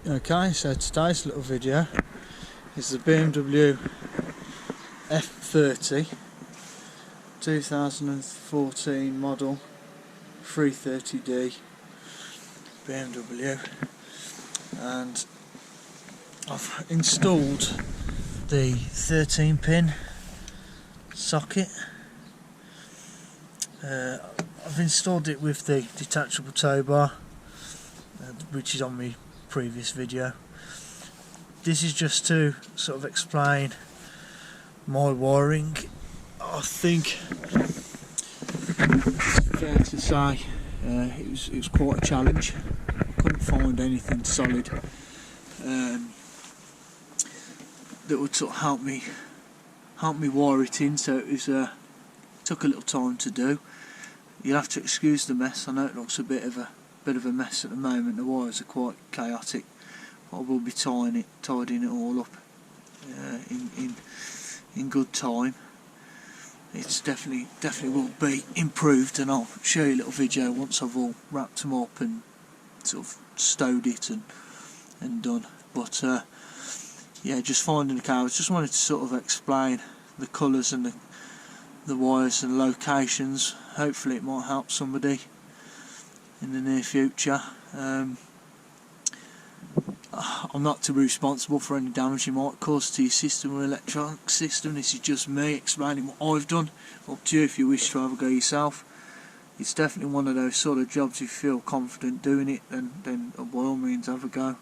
Okay, so today's little video is the BMW F30 2014 model 330D BMW, and I've installed the 13-pin socket. I've installed it with the detachable Towbar, which is on my previous video. This is just to sort of explain my wiring. I think it's fair to say it was quite a challenge. I couldn't find anything solid that would sort of help me wire it in, so it was took a little time to do. You'll have to excuse the mess. I know it looks a bit of a mess at the moment. The wires are quite chaotic, but I will be tidying it all up in good time. It's definitely will be improved, and I'll show you a little video once I've all wrapped them up and sort of stowed it and done. But yeah, just finding the cables. Just wanted to sort of explain the colours and the wires and locations. Hopefully it might help somebody in the near future. I'm not to be responsible for any damage you might cause to your system or electronic system. This is just me explaining what I've done. Up to you if you wish to have a go yourself. It's definitely one of those sort of jobs, if you feel confident doing it, then by all means have a go.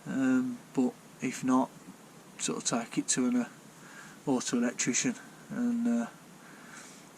But if not, sort of take it to an auto electrician and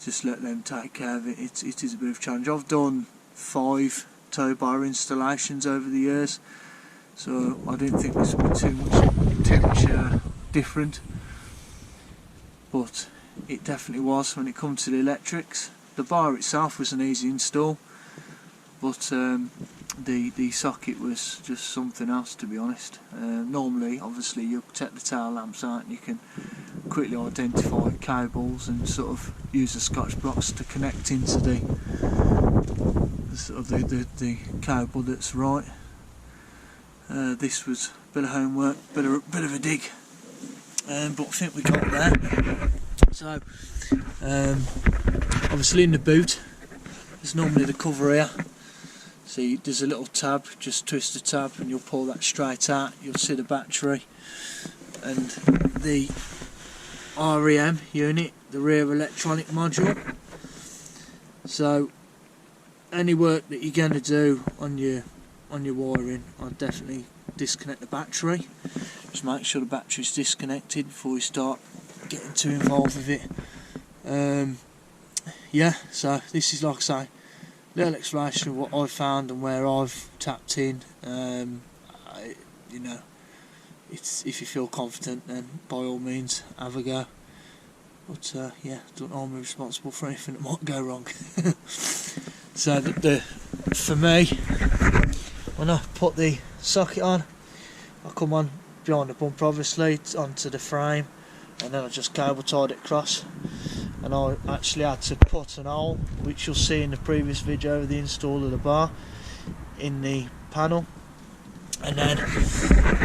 just let them take care of it. It is a bit of a challenge. I've done 5 Towbar installations over the years, so I didn't think this would be too much different, but it definitely was when it comes to the electrics. The bar itself was an easy install, but the socket was just something else, to be honest. Normally, obviously, you take the tail lamps out and you can quickly identify cables and sort of use the Scotch blocks to connect into the cable that's right. This was a bit of homework, bit of a dig, but I think we got there. So obviously in the boot there's normally the cover here. See, there's a little tab, just twist the tab and you'll pull that straight out. You'll see the battery and the REM unit, the rear electronic module. So any work that you're going to do on your wiring, I'd definitely disconnect the battery. Just make sure the battery's disconnected before you start getting too involved with it. Yeah, so this is, like I say, a little explanation of what I've found and where I've tapped in. You know, it's, if you feel confident, then by all means have a go. But yeah, don't hold me responsible for anything that might go wrong. So for me, when I put the socket on, I come on behind the bumper, obviously, onto the frame, and then I just cable tied it across. And I actually had to put an hole, which you'll see in the previous video of the install of the bar, in the panel, and then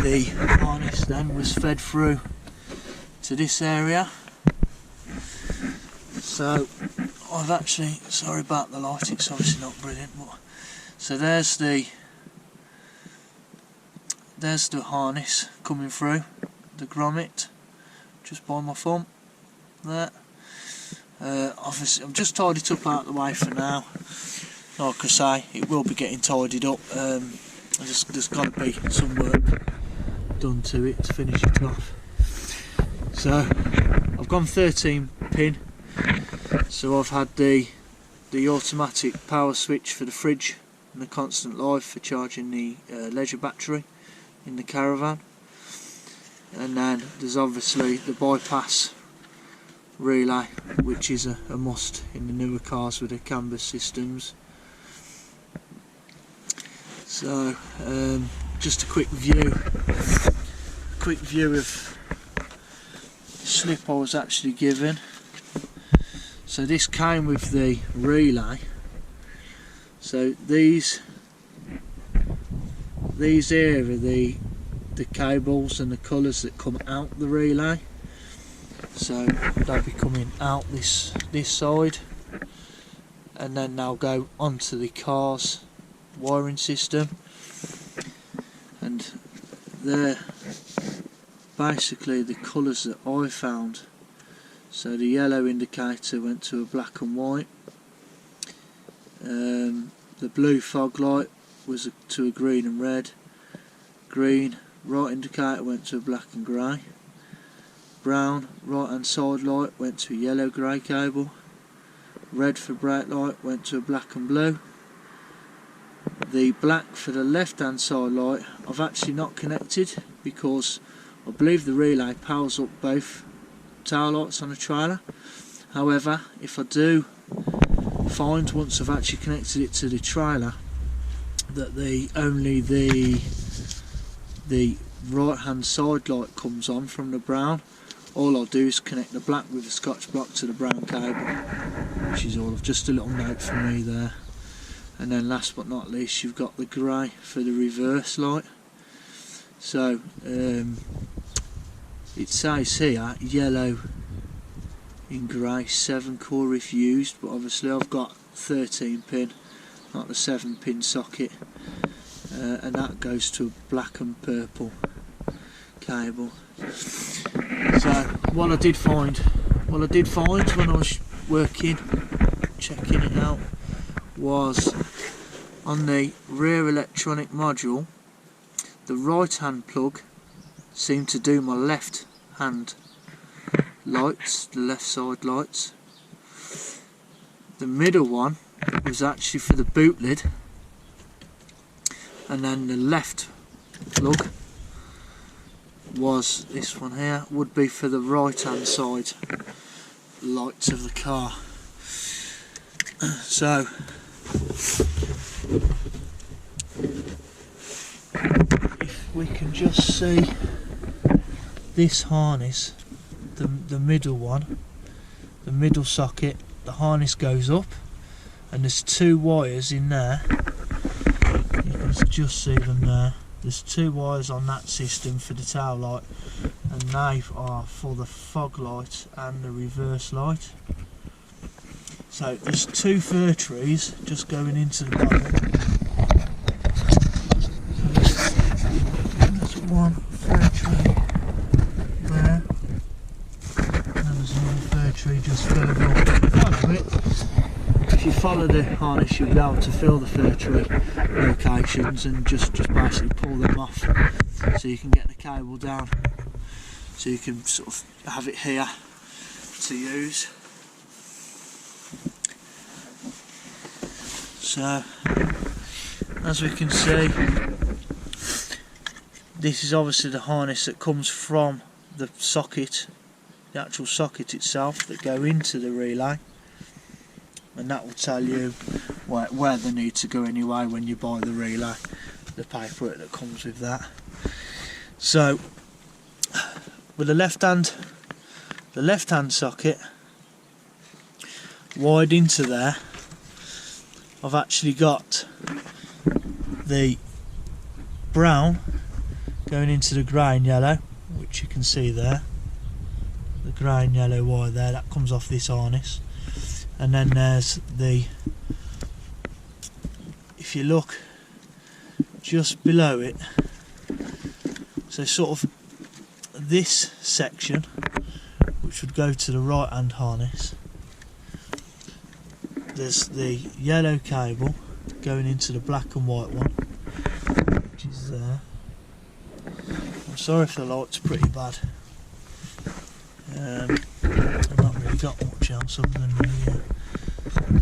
the harness then was fed through to this area. So I've actually, sorry about the light, it's obviously not brilliant, but so there's the harness coming through the grommet just by my thumb there. Obviously I've just tied it up out of the way for now. Like I say, it will be getting tidied up. There's got to be some work done to it to finish it off. So I've gone 13 pin. So I've had the automatic power switch for the fridge and the constant live for charging the leisure battery in the caravan, and then there's obviously the bypass relay, which is a must in the newer cars with the canvas systems. So just a quick view of the slip I was actually given. So this came with the relay. So these these here are the cables and the colours that come out the relay. So they'll be coming out this side, and then they'll go onto the car's wiring system, and they're basically the colours that I found. So the yellow indicator went to a black and white, the blue fog light was to a green and red, green right indicator went to a black and grey, brown right hand side light went to a yellow grey cable, red for brake light went to a black and blue. The black for the left hand side light I've actually not connected, because I believe the relay powers up both tail lights on a trailer. However, if I do find, once I've actually connected it to the trailer, that only the right hand side light comes on from the brown, all I'll do is connect the black with a Scotch block to the brown cable, which is all. Just a little note for me there. And then last but not least, you've got the grey for the reverse light. So it says here yellow in grey, 7 core if used, but obviously I've got 13 pin, not the 7-pin socket, and that goes to a black and purple cable. So what I did find when I was working, checking it out, was on the rear electronic module, the right hand plug seemed to do my left hand lights, the left side lights. The middle one was actually for the boot lid, and then the left plug was this one here, would be for the right hand side lights of the car. So if we can just see this harness, the middle one, the middle socket, the harness goes up, and there's 2 wires in there. You can just see them there. There's 2 wires on that system for the tail light, and they are for the fog light and the reverse light. So there's 2 fir trees just going into the bottom. There's 1 fir tree there, and there's another fir tree just further up. Follow it. If you follow the harness, you'll be able to feel the fir tree locations and just basically pull them off, so you can get the cable down, so you can sort of have it here to use. So as we can see, this is obviously the harness that comes from the socket, the actual socket itself, that go into the relay, and that will tell you where they need to go anyway when you buy the relay, the paperwork that comes with that. So with the left hand socket wide into there, I've actually got the brown going into the grey and yellow, which you can see there, the grey and yellow wire there, that comes off this harness. And then there's the, if you look just below it, so sort of this section, which would go to the right hand harness, there's the yellow cable going into the black and white one, which is there. I'm sorry if the light's pretty bad. I've not really got much else other than the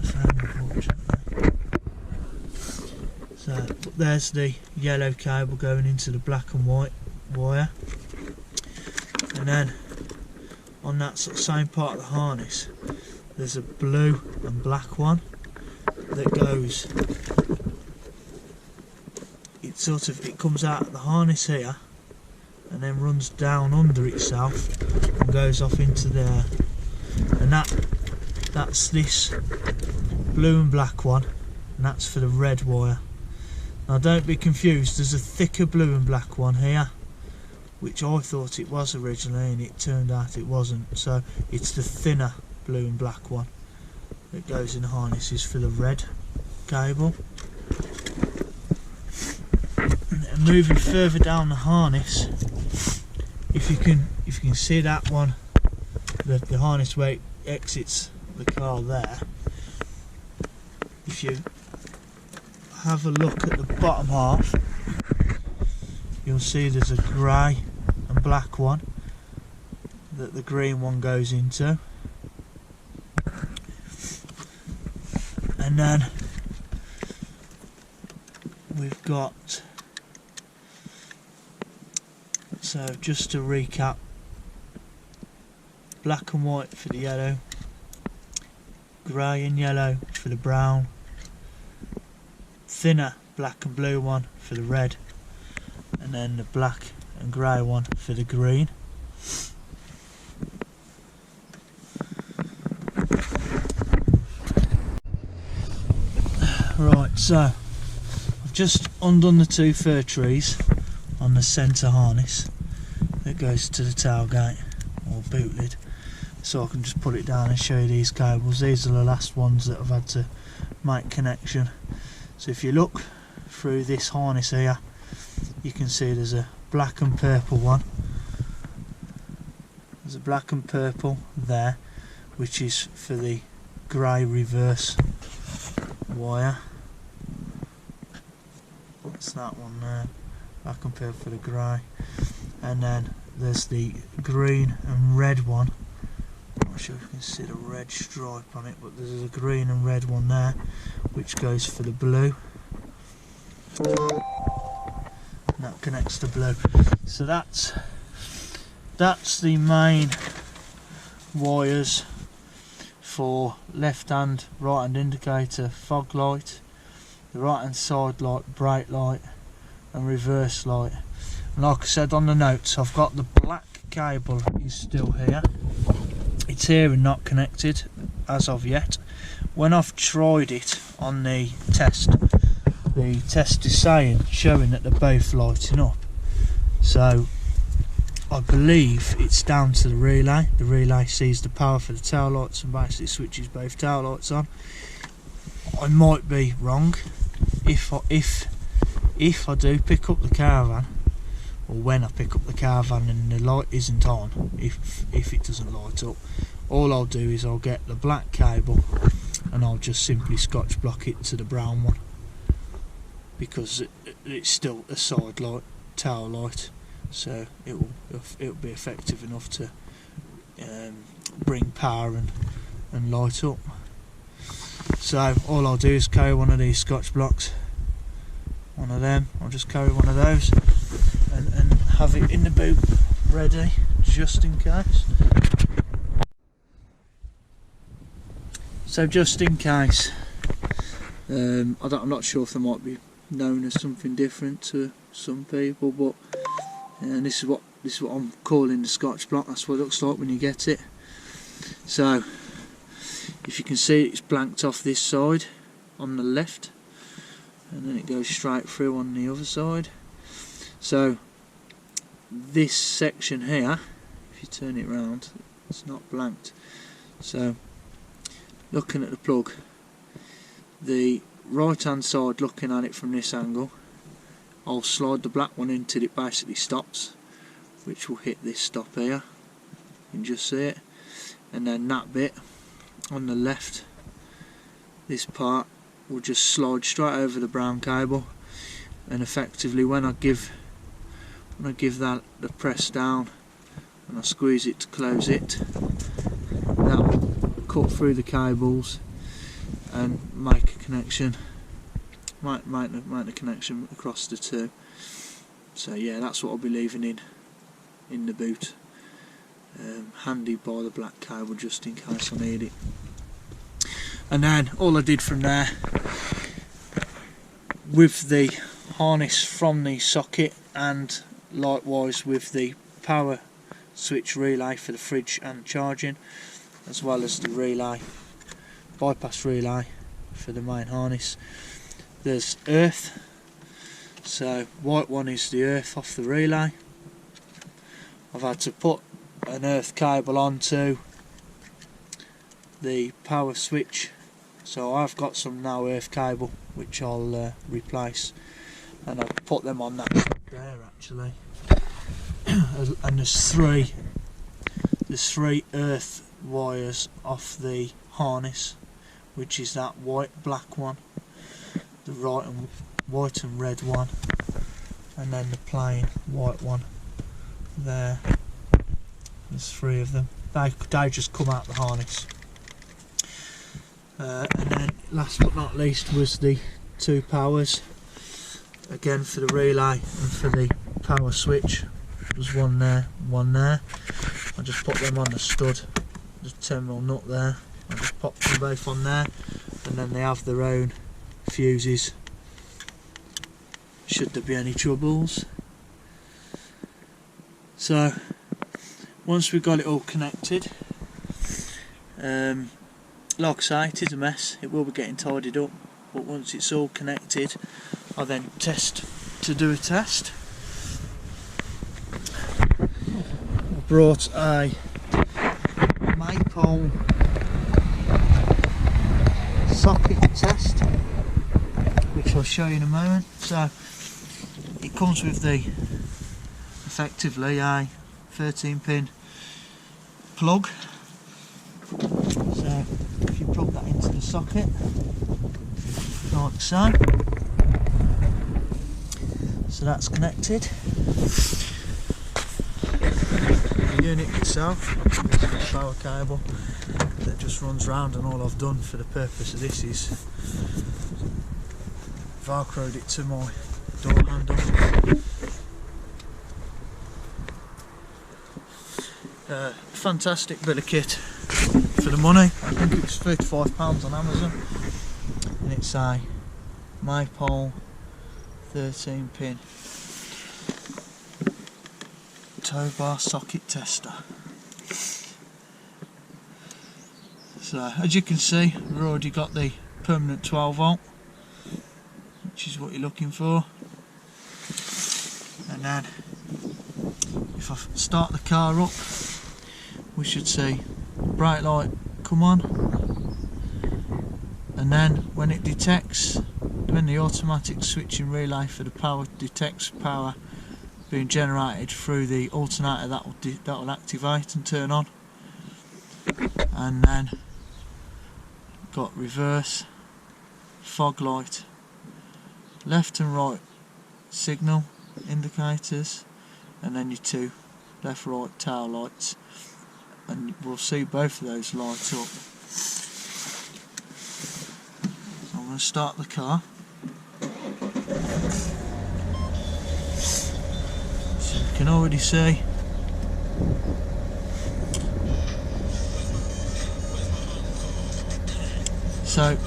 phone, unfortunately. So there's the yellow cable going into the black and white wire, and then on that sort of same part of the harness, there's a blue and black one that goes, it comes out of the harness here and then runs down under itself and goes off into there, and that's this blue and black one, and that's for the red wire. Now don't be confused, there's a thicker blue and black one here, which I thought it was originally, and it turned out it wasn't. So it's the thinner blue and black one that goes in the harnesses for the red cable. And moving further down the harness, if you can see that one, the harness where it exits the car there, if you have a look at the bottom half, you'll see there's a grey and black one that the green one goes into, and then we've got, so just to recap, black and white for the yellow, grey and yellow for the brown, thinner black and blue one for the red, and then the black and grey one for the green. Right, so I've just undone the two fir trees on the centre harness that goes to the tailgate, or boot lid, so I can just put it down and show you these cables. These are the last ones that I've had to make connection. So if you look through this harness here, you can see there's a black and purple one. There's a black and purple there, which is for the grey reverse wire. That's that one there, black and purple for the grey. And then there's the green and red one. I'm not sure if you can see the red stripe on it, but there's a green and red one there, which goes for the blue. And that connects to blue. So that's the main wires for left hand, right hand indicator, fog light, the right hand side light, brake light, and reverse light. And like I said on the notes, I've got the black cable is still here. It's here and not connected as of yet. When I've tried it on the test is showing that they're both lighting up. So I believe it's down to the relay. The relay sees the power for the tail lights and basically switches both tail lights on. I might be wrong. If I do pick up the caravan, or when I pick up the caravan and the light isn't on, if it doesn't light up, all I'll do is I'll get the black cable and I'll just simply scotch block it to the brown one, because it's still a side light, tail light, so it'll be effective enough to bring power and light up. So all I'll do is carry one of these scotch blocks, one of them, I'll just carry one of those and have it in the boot ready just in case. So just in case, I'm not sure if they might be known as something different to some people, but and this is what I'm calling the scotch block. That's what it looks like when you get it. So if you can see, it's blanked off this side on the left, and then it goes straight through on the other side. So this section here, if you turn it round, it's not blanked. So looking at the plug, the right hand side, looking at it from this angle, I'll slide the black one in till it basically stops, which will hit this stop here. You can just see it. And then that bit on the left, this part will just slide straight over the brown cable, and effectively when I give that the press down and I squeeze it to close it, that will cut through the cables and make a connection, make the connection across the two. So yeah, that's what I'll be leaving in the boot, handy by the black cable just in case I need it. And then all I did from there, with the harness from the socket and likewise with the power switch relay for the fridge and charging, as well as the relay, bypass relay for the main harness, there's earth So white one is the earth off the relay. I've had to put an earth cable onto the power switch, so I've got some now earth cable which I'll replace, and I've put them on that there actually. And there's three earth wires off the harness, which is that black one, the white and red one, and then the plain white one there. There's three of them. They just come out the harness. And then last but not least was the two powers, again for the relay and for the power switch. There's one there, one there. I just put them on the stud, the terminal nut there. I just pop them both on there, and then they have their own fuses should there be any troubles. So once we've got it all connected, like I say, it is a mess, it will be getting tidied up, but once it's all connected I then do a test. I brought a maple socket test, which I'll show you in a moment. So it comes with effectively a 13-pin plug. So if you plug that into the socket like so, that's connected. The unit itself is a power cable that just runs round, and all I've done for the purpose of this is velcroed it to my door handle. Fantastic bit of kit for the money. I think it was £35 on Amazon, and it's a Maypole 13-pin Towbar socket tester. So as you can see, we've already got the permanent 12 volt, which is what you're looking for. And then if I start the car up, we should see bright light come on, and then when it detects, when the automatic switching relay for the power detects power being generated through the alternator, that will activate and turn on. And then got reverse, fog light, left and right signal indicators, and then your two left right tail lights, and we'll see both of those light up. So I'm going to start the car. So you can already see so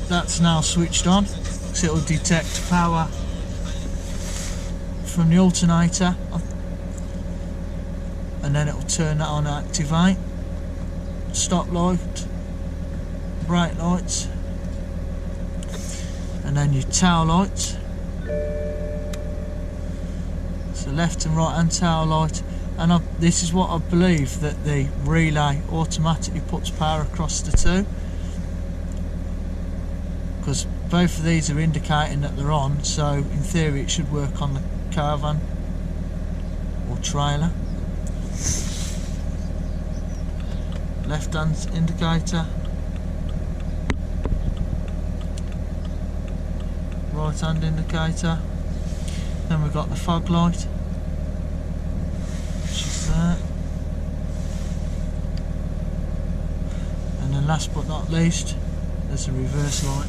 that's now switched on, so it will detect power from the alternator, and then it will turn that on and activate. Stop light, bright lights, and then your tail lights. So left and right hand tail light, and this is what I believe, that the relay automatically puts power across the two, because both of these are indicating that they're on, so in theory it should work on the caravan or trailer. Left hand indicator, right hand indicator, then we've got the fog light, which is there, and then last but not least there's a reverse light.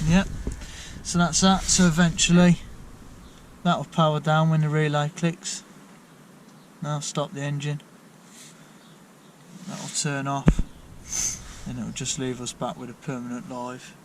Yep, so that's that. So eventually that will power down when the relay clicks. Now stop the engine, that will turn off, and it'll just leave us back with a permanent live.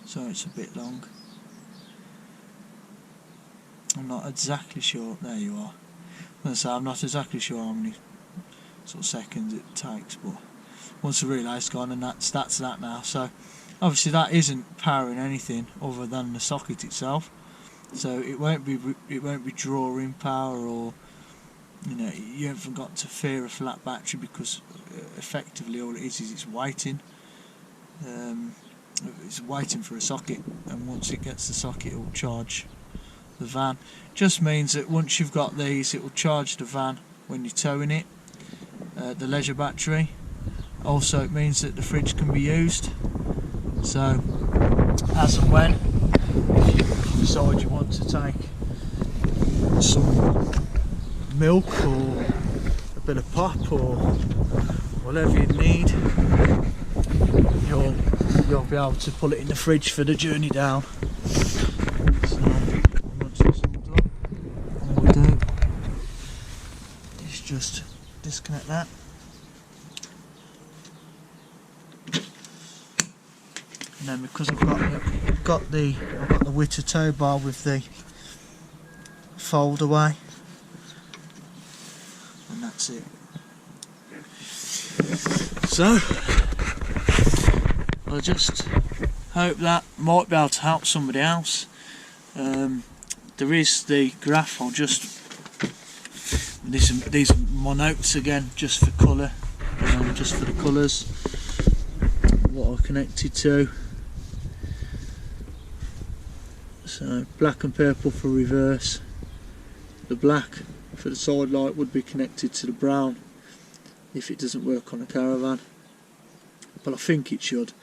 So it's a bit long. I'm not exactly sure. There you are. I'm not exactly sure how many sort of seconds it takes, but once the relay's gone, and that's that now. So obviously that isn't powering anything other than the socket itself. So it won't be drawing power, or you haven't got to fear a flat battery, because effectively all it is it's waiting. It's waiting for a socket, and once it gets the socket, it will charge the van. Just means that once you've got these, it will charge the van when you're towing it, the leisure battery. Also, it means that the fridge can be used. So, as and when, if you decide you want to take some milk or a bit of pop or whatever you need, you'll be able to pull it in the fridge for the journey down. So once it's all done, all we do is just disconnect that. And then, because I've got the witter Towbar with the fold away, and that's it. So I just hope that might be able to help somebody else. There is the graph. I'll just these are my notes again, just for colour, just for the colours, what I connected to. So black and purple for reverse. The black for the side light would be connected to the brown if it doesn't work on a caravan, but I think it should.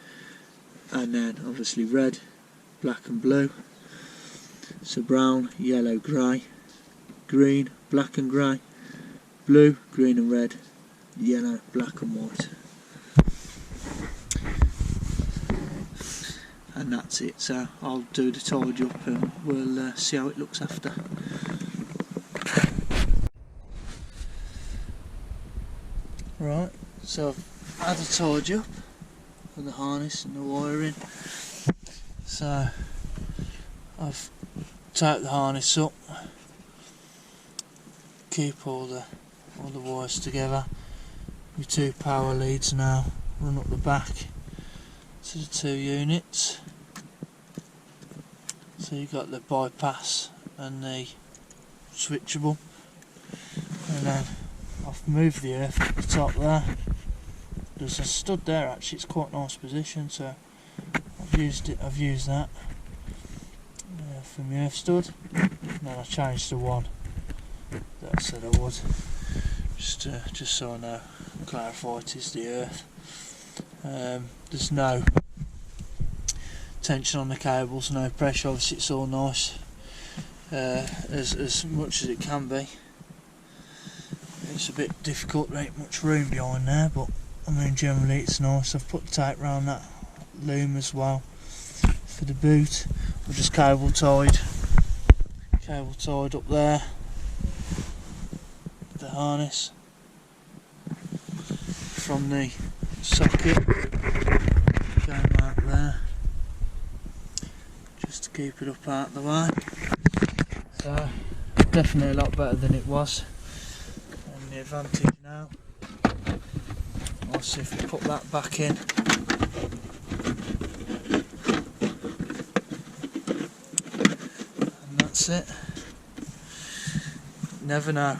And then obviously red, black and blue. So brown, yellow, grey, green, black and grey, blue, green and red, yellow, black and white. And that's it. So I'll do the tidy up and we'll see how it looks after. Right, so I've had a tidy up of the harness and the wiring. So I've taped the harness up, keep all the wires together. Your two power leads now run up the back to the two units. So you've got the bypass and the switchable, and then I've moved the earth at the top there. There's a stud there, actually. It's quite a nice position, so I've used that for my earth stud, and then I changed the one that I said I would, just so I know, clarify it is the earth. There's no tension on the cables, no pressure. Obviously it's all nice, as much as it can be. It's a bit difficult, there ain't much room behind there, but I mean generally it's nice. I've put the tape around that loom as well for the boot. I've just cable tied up there, the harness from the socket going out there, just to keep it up out of the way. So definitely a lot better than it was. And the advantage now, I'll see if we put that back in. And that's it. Never know.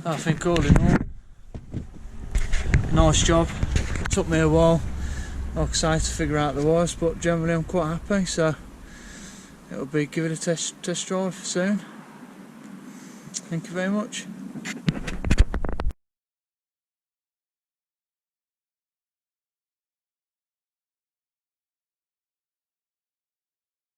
I think all in all, nice job. It took me a while, like I say, to figure out the wires, but generally I'm quite happy, so it'll be give it a test drive soon. Thank you very much.